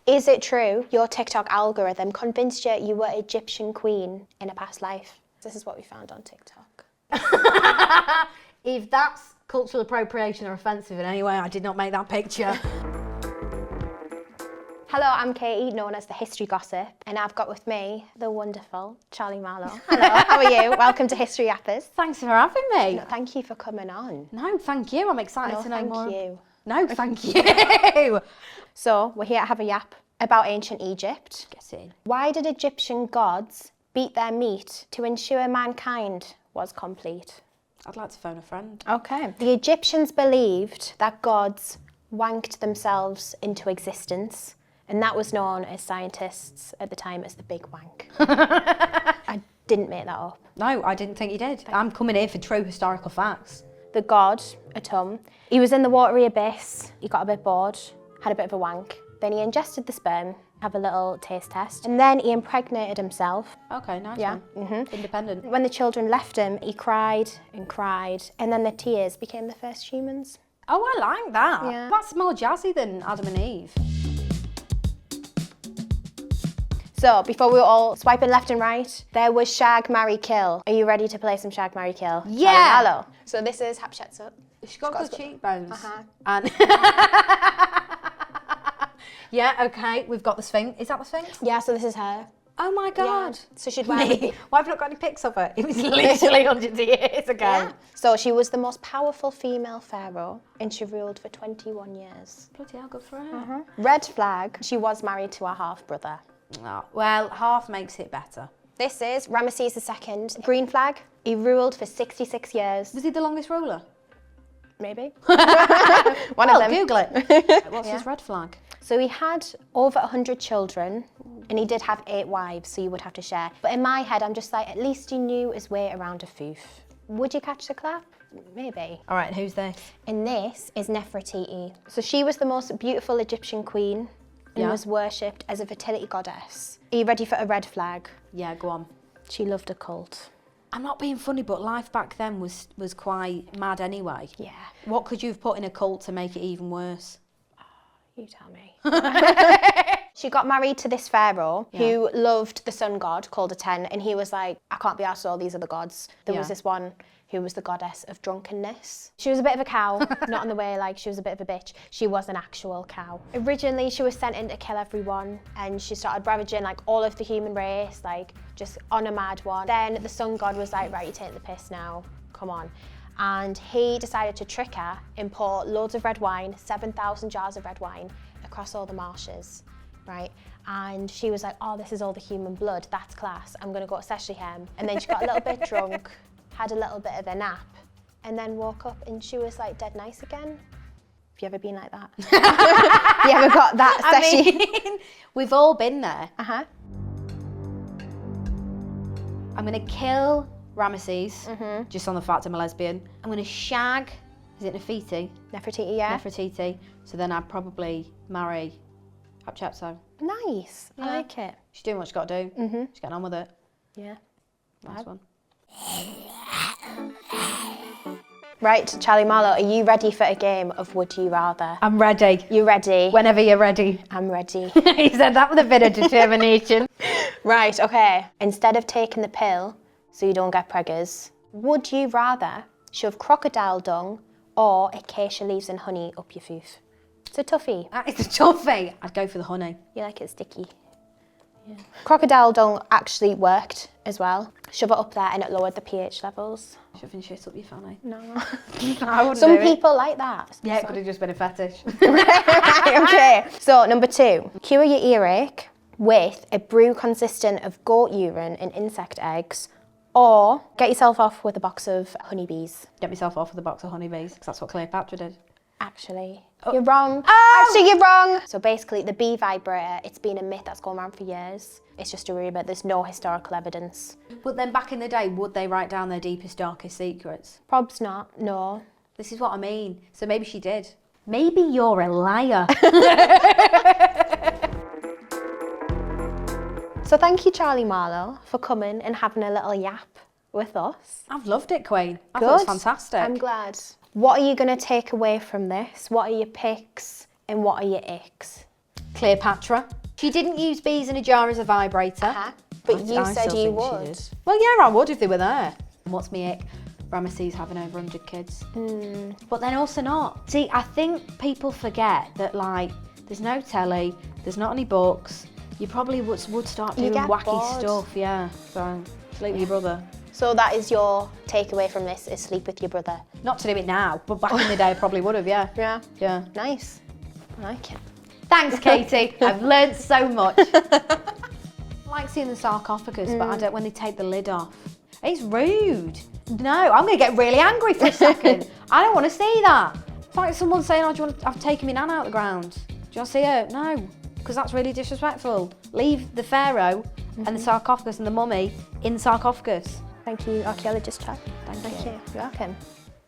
Is it true your TikTok algorithm convinced you were Egyptian queen in a past life? This is what we found on TikTok. If that's cultural appropriation or offensive in any way, I did not make that picture. Hello, I'm Katie, known as the History Gossip, and I've got with me the wonderful Charley Marlowe. Hello, how are you? Welcome to History Yappers. Thanks for having me. No, thank you for coming on. No, thank you. I'm excited to know thank more. you. No, thank you. So, we're here to have a yap about ancient Egypt. Get in. Why did Egyptian gods beat their meat to ensure mankind was complete? I'd like to phone a friend. Okay. The Egyptians believed that gods wanked themselves into existence, and that was known as scientists at the time as the Big Wank. I didn't make that up. No, I didn't think you did. I'm coming here for true historical facts. The god, Atum, he was in the watery abyss, he got a bit bored, had a bit of a wank, then he ingested the sperm, have a little taste test, and then he impregnated himself. Okay, nice Yeah. one. Independent. When the children left him, he cried and cried, and then the tears became the first humans. Oh, I like that. Yeah. That's more jazzy than Adam and Eve. So, before we were all swiping left and right, there was Shag, Marry, Kill. Are you ready to play some Shag, Marry, Kill? Yeah! Hello. So this is Hatshepsut. She's got good cheekbones. Uh-huh. And yeah, okay, we've got the Sphinx. Is that the Sphinx? Yeah, so this is her. Oh my God. Yeah. So she'd wear... Me? Why have I not got any pics of her? It was literally hundreds of years ago. Yeah. So she was the most powerful female pharaoh, and she ruled for 21 years. Bloody hell, good for her. Red flag, she was married to her half-brother. Oh, well, half makes it better. This is Ramesses II. Green flag, he ruled for 66 years. Was he the longest ruler? Maybe. One of them. Google it. What's his red flag? So he had over 100 children, and he did have 8 wives, so you would have to share. But in my head, I'm just like, at least he knew his way around a foof. Would you catch the clap? Maybe. All right, who's this? And this is Nefertiti. So she was the most beautiful Egyptian queen and was worshipped as a fertility goddess. Are you ready for a red flag? Yeah, go on. She loved a cult. I'm not being funny, but life back then was quite mad anyway. Yeah. What could you have put in a cult to make it even worse? You tell me. She got married to this pharaoh who loved the sun god called Aten, and he was like, I can't be arsed with all these other gods. There was this one who was the goddess of drunkenness. She was a bit of a cow, not in the way like she was a bit of a bitch. She was an actual cow. Originally, she was sent in to kill everyone, and she started ravaging like all of the human race, like just on a mad one. Then the sun god was like, right, you take the piss now, come on. And he decided to trick her and pour loads of red wine, 7,000 jars of red wine, across all the marshes, right? And she was like, oh, this is all the human blood, that's class, I'm gonna go to Seshlihem. And then she got a little bit drunk, had a little bit of a nap, and then woke up and she was like dead nice again. Have you ever been like that? You ever got that session? I mean, we've all been there. Uh-huh. I'm gonna kill Ramesses, just on the fact I'm a lesbian. I'm gonna shag, is it Nefertiti? Nefertiti, yeah. Nefertiti. So then I'd probably marry Hatshepsut. Nice, I like it. She's doing what she's got to do. She's getting on with it. Yeah. Nice one. Right, Charley Marlowe, are you ready for a game of Would You Rather? I'm ready. You ready? Whenever you're ready. I'm ready. He said that with a bit of determination. Right, okay. Instead of taking the pill so you don't get preggers, would you rather shove crocodile dung or acacia leaves and honey up your foof? It's a toughie. That is a toughie. I'd go for the honey. You like it sticky. Yeah. Crocodile dung actually worked as well. Shove it up there and it lowered the pH levels. Shoving shit up your fanny. No. I wouldn't Some do it. people like that. Yeah, it could have just been a fetish. Okay. So number 2, cure your earache with a brew consistent of goat urine and insect eggs, or get yourself off with a box of honeybees. Get myself off with a box of honeybees, because that's what Cleopatra did. Actually, you're wrong. Actually, you're wrong. So basically, the bee vibrator, it's been a myth that's gone around for years. It's just a rumour. There's no historical evidence. But then back in the day, would they write down their deepest, darkest secrets? Probs not, no. This is what I mean. So maybe she did. Maybe you're a liar. So thank you, Charley Marlowe, for coming and having a little yap with us. I've loved it, Queen. I thought it was Good. fantastic. I'm glad. What are you going to take away from this? What are your picks and what are your icks? Cleopatra. She didn't use bees in a jar as a vibrator. But you said you would. Well, yeah, I would if they were there. And what's me ick? Ramesses having over 100 kids. But then also not. See, I think people forget that, like, there's no telly, there's not any books. You probably would start doing wacky stuff, yeah. So, sleep with your brother. So that is your takeaway from this, is sleep with your brother? Not to do it now, but back in the day I probably would have, yeah. Yeah. Yeah. Nice. I like it. Thanks, Katie. I've learned so much. I like seeing the sarcophagus, but I don't when they take the lid off. It's rude. No, I'm going to get really angry for a second. I don't want to see that. It's like someone saying, oh, do you want to, I've taken my nan out of the ground. Do you want to see her? No, because that's really disrespectful. Leave the pharaoh and the sarcophagus and the mummy in the sarcophagus. Thank you, archaeologist Chad. Thank you. You're welcome.